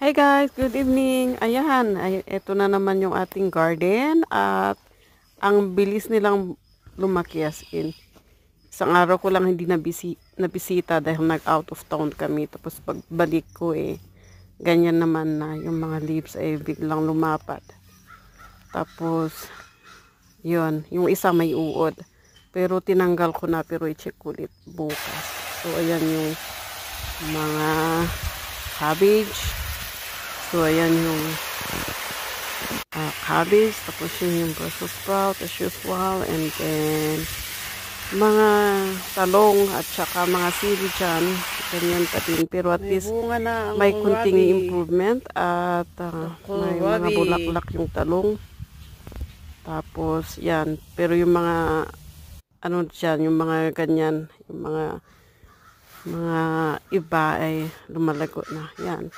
Hi guys, good evening. Ayan, ito na naman yung ating garden at ang bilis nilang lumaki as in. Isang araw ko lang hindi nabisita dahil nag-out of town kami. Tapos pagbalik ko ganyan naman na yung mga leaves ay biglang lumapat. Tapos, yung isa may uod. Pero tinanggal ko na pero i-check ulit bukas. So, ayan yung mga cabbage. So, ayan yung cabbage, tapos yun yung Brussels sprout as usual, and then mga talong at saka mga sili dyan, ganyan pa din. Pero at least may kunting improvement at may mga bulaklak yung talong. Tapos yan, pero yung mga ano dyan, yung mga ganyan, yung mga iba ay lumalago na. Yan.